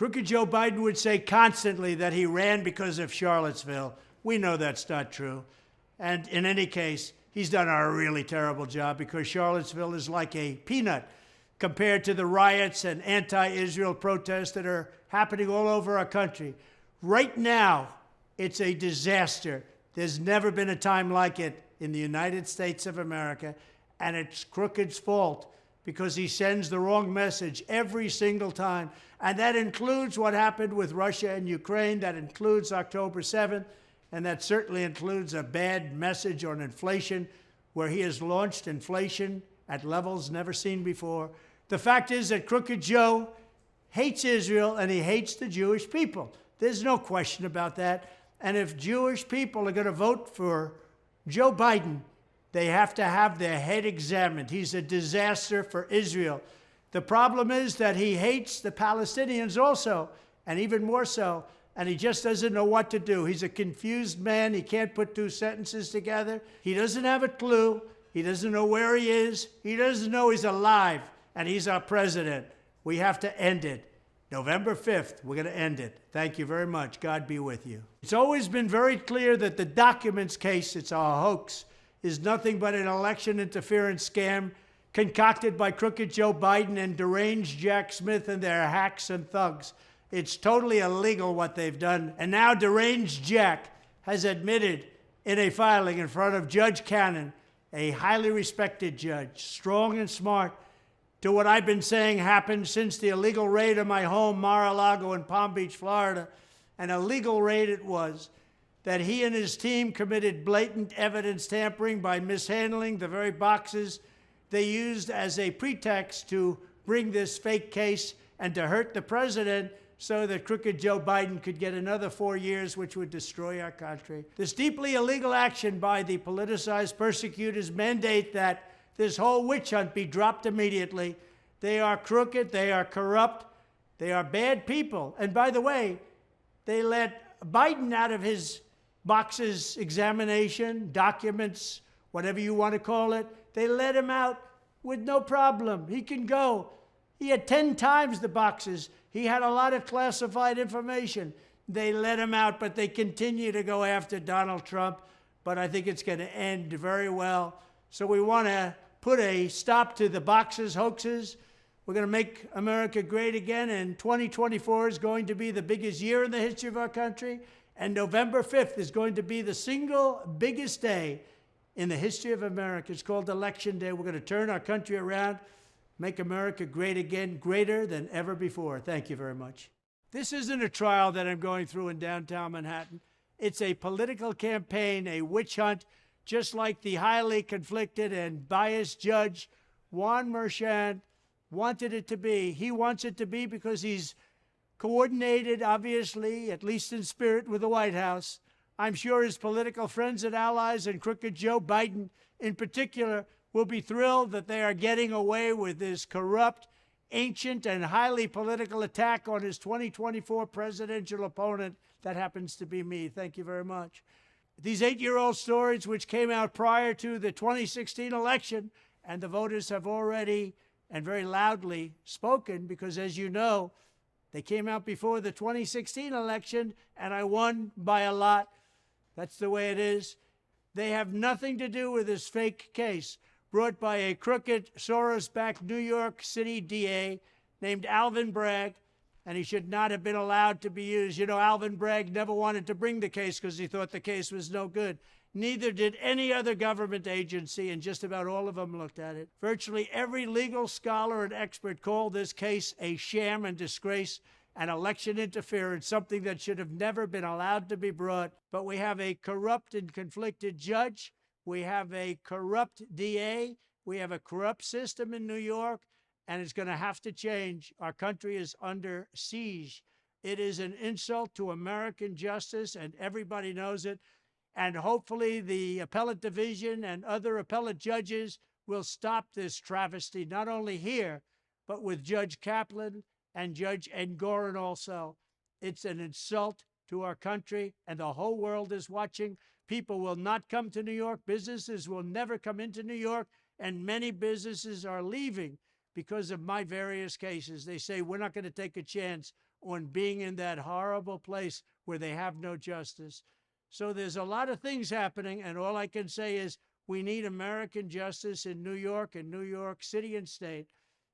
Crooked Joe Biden would say constantly that he ran because of Charlottesville. We know that's not true. And in any case, he's done a really terrible job because Charlottesville is like a peanut compared to the riots and anti-Israel protests that are happening all over our country. Right now, it's a disaster. There's never been a time like it in the United States of America, and it's Crooked's fault because he sends the wrong message every single time. And that includes what happened with Russia and Ukraine. That includes October 7th. And that certainly includes a bad message on inflation, where he has launched inflation at levels never seen before. The fact is that Crooked Joe hates Israel and he hates the Jewish people. There's no question about that. And if Jewish people are going to vote for Joe Biden, they have to have their head examined. He's a disaster for Israel. The problem is that he hates the Palestinians also, and even more so, and he just doesn't know what to do. He's a confused man. He can't put two sentences together. He doesn't have a clue. He doesn't know where he is. He doesn't know he's alive, and he's our president. We have to end it. November 5th, we're going to end it. Thank you very much. God be with you. It's always been very clear that the documents case, it's a hoax, is nothing but an election interference scam concocted by Crooked Joe Biden and deranged Jack Smith and their hacks and thugs. It's totally illegal what they've done. And now deranged Jack has admitted in a filing in front of Judge Cannon, a highly respected judge, strong and smart, to what I've been saying happened since the illegal raid of my home, Mar-a-Lago in Palm Beach, Florida. An illegal raid it was, that he and his team committed blatant evidence tampering by mishandling the very boxes they used as a pretext to bring this fake case and to hurt the president so that Crooked Joe Biden could get another 4 years, which would destroy our country. This deeply illegal action by the politicized persecutors mandate that this whole witch hunt be dropped immediately. They are crooked, they are corrupt, they are bad people. And by the way, they let Biden out of his boxes examination, documents, whatever you want to call it. They let him out with no problem. He can go. He had 10 times the boxes. He had a lot of classified information. They let him out, but they continue to go after Donald Trump. But I think it's going to end very well. So we want to put a stop to the boxes, hoaxes. We're going to make America great again, and 2024 is going to be the biggest year in the history of our country, and November 5th is going to be the single biggest day in the history of America. It's called Election Day. We're going to turn our country around, make America great again, greater than ever before. Thank you very much. This isn't a trial that I'm going through in downtown Manhattan. It's a political campaign, a witch hunt, just like the highly conflicted and biased judge Juan Merchan wanted it to be. He wants it to be because he's coordinated, obviously, at least in spirit, with the White House. I'm sure his political friends and allies, and Crooked Joe Biden in particular, will be thrilled that they are getting away with this corrupt, ancient, and highly political attack on his 2024 presidential opponent. That happens to be me. Thank you very much. These 8-year-old stories, which came out prior to the 2016 election, and the voters have already and very loudly spoken, because as you know, they came out before the 2016 election, and I won by a lot. That's the way it is. They have nothing to do with this fake case brought by a crooked, Soros-backed New York City DA named Alvin Bragg, and he should not have been allowed to be used. You know, Alvin Bragg never wanted to bring the case because he thought the case was no good. Neither did any other government agency, and just about all of them looked at it. Virtually every legal scholar and expert called this case a sham and disgrace and election interference, something that should have never been allowed to be brought. But we have a corrupt and conflicted judge. We have a corrupt DA. We have a corrupt system in New York, and it's going to have to change. Our country is under siege. It is an insult to American justice, and everybody knows it. And hopefully the appellate division and other appellate judges will stop this travesty, not only here, but with Judge Kaplan and Judge Engoron also. It's an insult to our country, and the whole world is watching. People will not come to New York. Businesses will never come into New York, and many businesses are leaving because of my various cases. They say, we're not going to take a chance on being in that horrible place where they have no justice. So there's a lot of things happening, and all I can say is we need American justice in New York and New York City and state.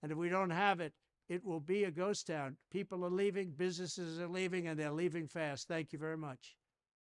And if we don't have it, it will be a ghost town. People are leaving, businesses are leaving, and they're leaving fast. Thank you very much.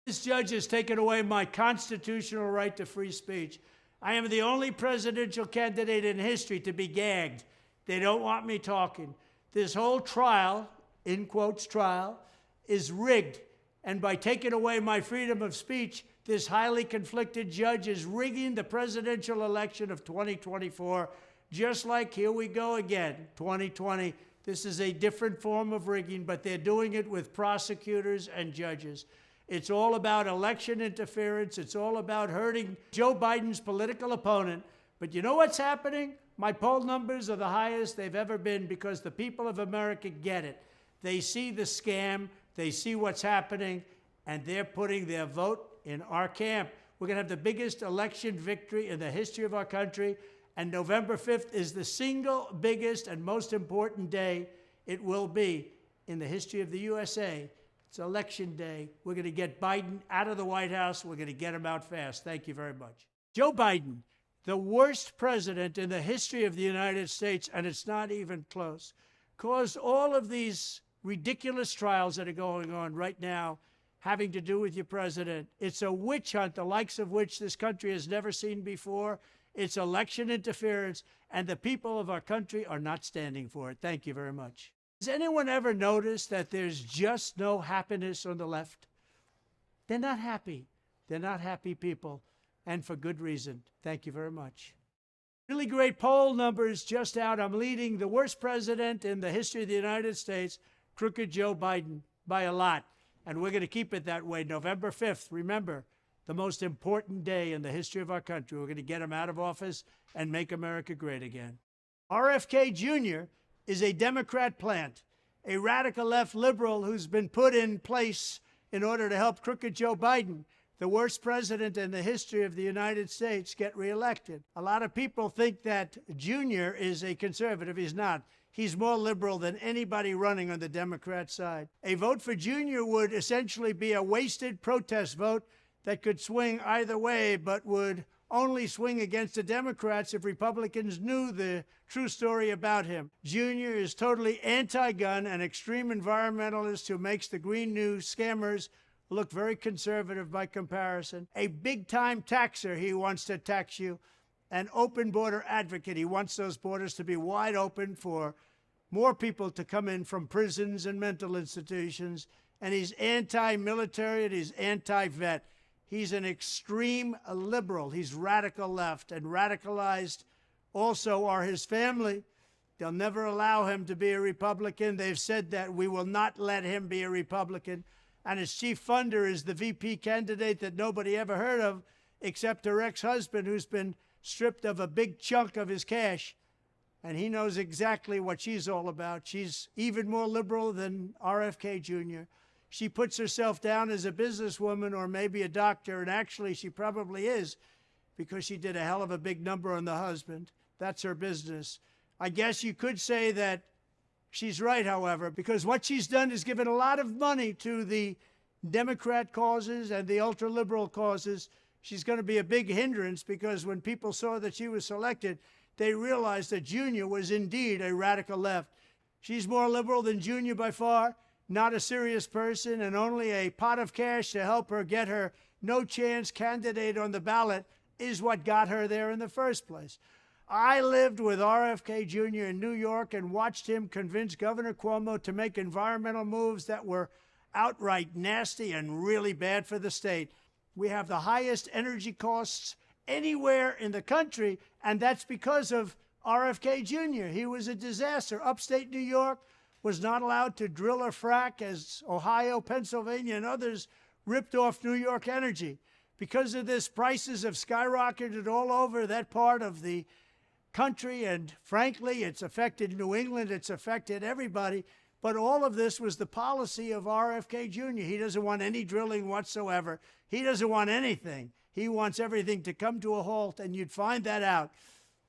This judge has taken away my constitutional right to free speech. I am the only presidential candidate in history to be gagged. They don't want me talking. This whole trial, in quotes, trial, is rigged. And by taking away my freedom of speech, this highly conflicted judge is rigging the presidential election of 2024, just like, here we go again, 2020. This is a different form of rigging, but they're doing it with prosecutors and judges. It's all about election interference. It's all about hurting Joe Biden's political opponent. But you know what's happening? My poll numbers are the highest they've ever been because the people of America get it. They see the scam. They see what's happening, and they're putting their vote in our camp. We're going to have the biggest election victory in the history of our country, and November 5th is the single biggest and most important day it will be in the history of the USA. It's Election Day. We're going to get Biden out of the White House. We're going to get him out fast. Thank you very much. Joe Biden, the worst president in the history of the United States, and it's not even close, caused all of these ridiculous trials that are going on right now having to do with your president. It's a witch hunt, the likes of which this country has never seen before. It's election interference, and the people of our country are not standing for it. Thank you very much. Has anyone ever noticed that there's just no happiness on the left? They're not happy. They're not happy people, and for good reason. Thank you very much. Really great poll numbers just out. I'm leading the worst president in the history of the United States, crooked Joe Biden, by a lot. And we're going to keep it that way. November 5th, remember, the most important day in the history of our country. We're going to get him out of office and make America great again. RFK Jr. is a Democrat plant, a radical left liberal who's been put in place in order to help crooked Joe Biden, the worst president in the history of the United States, get reelected. A lot of people think that Jr. is a conservative. He's not. He's more liberal than anybody running on the Democrat side. A vote for Jr. would essentially be a wasted protest vote that could swing either way, but would only swing against the Democrats if Republicans knew the true story about him. Jr. is totally anti-gun, an extreme environmentalist who makes the Green New scammers look very conservative by comparison. A big-time taxer, he wants to tax you. An open border advocate. He wants those borders to be wide open for more people to come in from prisons and mental institutions. And he's anti-military and he's anti-vet. He's an extreme liberal. He's radical left, and radicalized also are his family. They'll never allow him to be a Republican. They've said that we will not let him be a Republican. And his chief funder is the VP candidate that nobody ever heard of except her ex-husband, who's been stripped of a big chunk of his cash. And he knows exactly what she's all about. She's even more liberal than RFK Jr. She puts herself down as a businesswoman or maybe a doctor, and actually she probably is, because she did a hell of a big number on the husband. That's her business. I guess you could say that she's right, however, because what she's done is given a lot of money to the Democrat causes and the ultra-liberal causes. She's going to be a big hindrance because when people saw that she was selected, they realized that Jr. was indeed a radical left. She's more liberal than Jr. by far, not a serious person, and only a pot of cash to help her get her no-chance candidate on the ballot is what got her there in the first place. I lived with RFK Jr. in New York and watched him convince Governor Cuomo to make environmental moves that were outright nasty and really bad for the state. We have the highest energy costs anywhere in the country, and that's because of RFK Jr. He was a disaster. Upstate New York was not allowed to drill or frack as Ohio, Pennsylvania, and others ripped off New York energy. Because of this, prices have skyrocketed all over that part of the country, and frankly, it's affected New England, it's affected everybody. But all of this was the policy of RFK Jr. He doesn't want any drilling whatsoever. He doesn't want anything. He wants everything to come to a halt, and you'd find that out.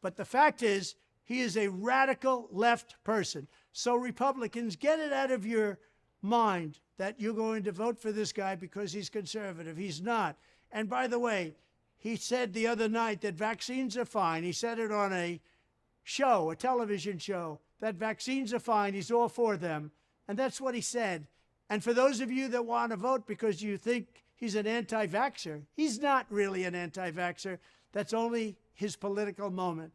But the fact is, he is a radical left person. So Republicans, get it out of your mind that you're going to vote for this guy because he's conservative. He's not. And by the way, he said the other night that vaccines are fine. He said it on a show, a television show, that vaccines are fine. He's all for them. And that's what he said. And for those of you that want to vote because you think he's an anti-vaxxer, he's not really an anti-vaxxer. That's only his political moment.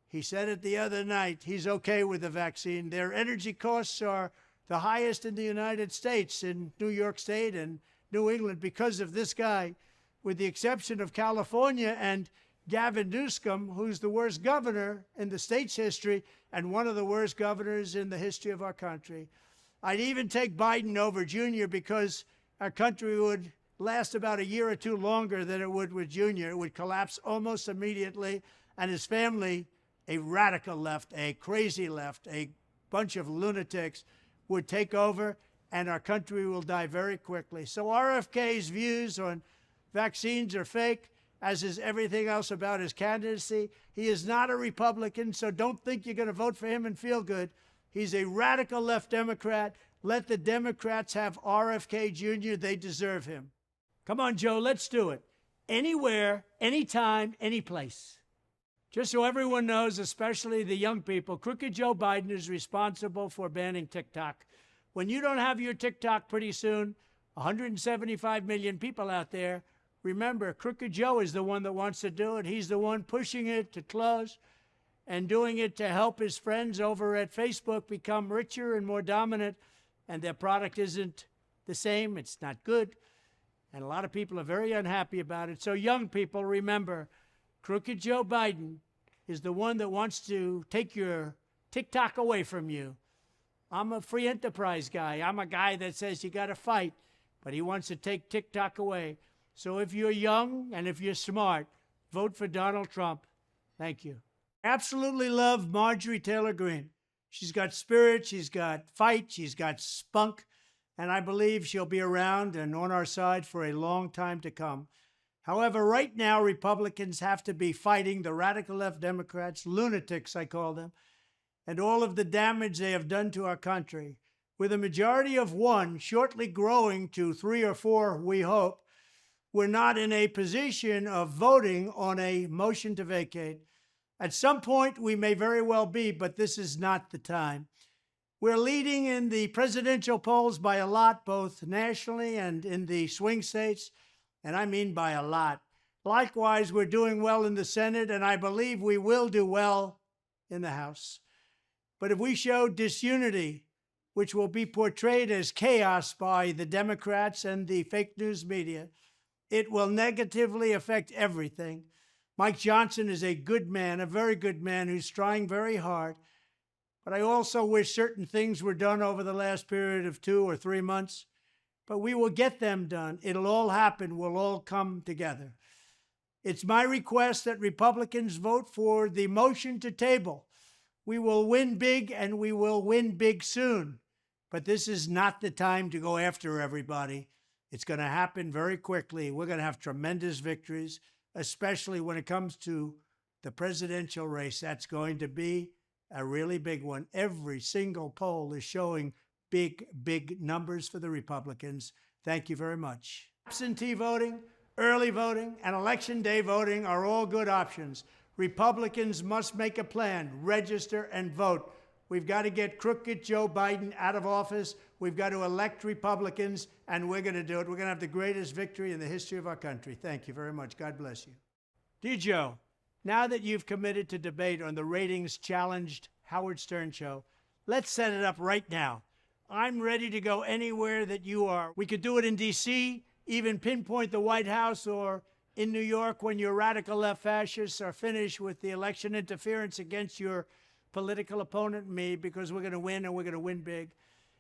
He said it the other night. He's okay with the vaccine. Their energy costs are the highest in the United States, in New York State and New England, because of this guy, with the exception of California and Gavin Newsom, who's the worst governor in the state's history and one of the worst governors in the history of our country. I'd even take Biden over Jr. because our country would last about a year or two longer than it would with Jr. It would collapse almost immediately, and his family, a radical left, a crazy left, a bunch of lunatics, would take over, and our country will die very quickly. So RFK's views on vaccines are fake, as is everything else about his candidacy. He is not a Republican, so don't think you're going to vote for him and feel good. He's a radical left Democrat. Let the Democrats have RFK Jr. They deserve him. Come on, Joe, let's do it. Anywhere, anytime, any place. Just so everyone knows, especially the young people, Crooked Joe Biden is responsible for banning TikTok. When you don't have your TikTok pretty soon, 175 million people out there, remember, Crooked Joe is the one that wants to do it. He's the one pushing it to close and doing it to help his friends over at Facebook become richer and more dominant, and their product isn't the same. It's not good, and a lot of people are very unhappy about it. So young people, remember, Crooked Joe Biden is the one that wants to take your TikTok away from you. I'm a free enterprise guy. I'm a guy that says you got to fight, but he wants to take TikTok away. So if you're young and if you're smart, vote for Donald Trump. Thank you. Absolutely love Marjorie Taylor Greene. She's got spirit, she's got fight, she's got spunk, and I believe she'll be around and on our side for a long time to come. However, right now, Republicans have to be fighting the radical left Democrats, lunatics, I call them, and all of the damage they have done to our country. With a majority of one shortly growing to 3 or 4, we hope, we're not in a position of voting on a motion to vacate. At some point, we may very well be, but this is not the time. We're leading in the presidential polls by a lot, both nationally and in the swing states, and I mean by a lot. Likewise, we're doing well in the Senate, and I believe we will do well in the House. But if we show disunity, which will be portrayed as chaos by the Democrats and the fake news media, it will negatively affect everything. Mike Johnson is a good man, a very good man who's trying very hard. But I also wish certain things were done over the last period of 2 or 3 months. But we will get them done. It'll all happen. We'll all come together. It's my request that Republicans vote for the motion to table. We will win big, and we will win big soon. But this is not the time to go after everybody. It's going to happen very quickly. We're going to have tremendous victories, especially when it comes to the presidential race. That's going to be a really big one. Every single poll is showing big, big numbers for the Republicans. Thank you very much. Absentee voting, early voting, and election day voting are all good options. Republicans must make a plan, register, and vote. We've got to get crooked Joe Biden out of office. We've got to elect Republicans, and we're going to do it. We're going to have the greatest victory in the history of our country. Thank you very much. God bless you. Dear Joe, now that you've committed to debate on the ratings-challenged Howard Stern show, let's set it up right now. I'm ready to go anywhere that you are. We could do it in D.C., even pinpoint the White House, or in New York when your radical left fascists are finished with the election interference against your political opponent, me, because we're going to win, and we're going to win big.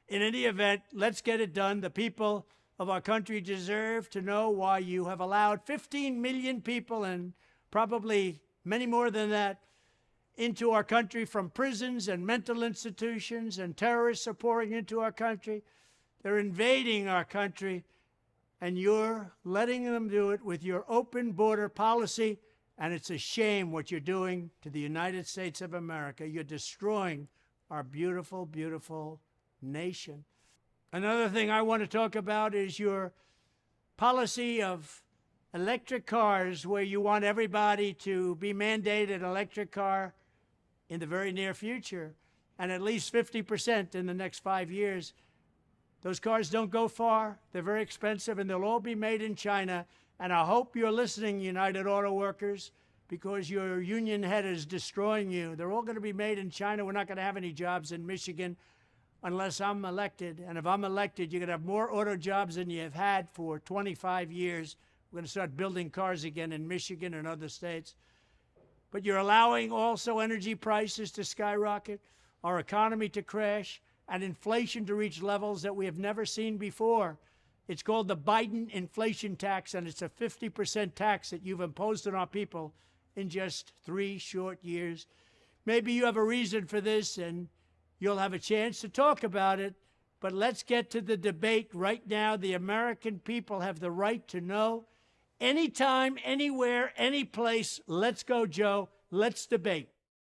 In any event, let's get it done. The people of our country deserve to know why you have allowed 15 million people, and probably many more than that, into our country from prisons and mental institutions, and terrorists are pouring into our country. They're invading our country, and you're letting them do it with your open border policy. And it's a shame what you're doing to the United States of America. You're destroying our beautiful, beautiful nation. Another thing I want to talk about is your policy of electric cars, where you want everybody to be mandated an electric car in the very near future, and at least 50% in the next 5 years. Those cars don't go far. They're very expensive, and they'll all be made in China. And I hope you're listening, United Auto Workers, because your union head is destroying you. They're all going to be made in China. We're not going to have any jobs in Michigan unless I'm elected. And if I'm elected, you're going to have more auto jobs than you've had for 25 years. We're going to start building cars again in Michigan and other states. But you're allowing also energy prices to skyrocket, our economy to crash, and inflation to reach levels that we have never seen before. It's called the Biden inflation tax, and it's a 50% tax that you've imposed on our people in just 3 short years. Maybe you have a reason for this, and you'll have a chance to talk about it, but let's get to the debate right now. The American people have the right to know. Anytime, anywhere, any place, let's go, Joe. Let's debate.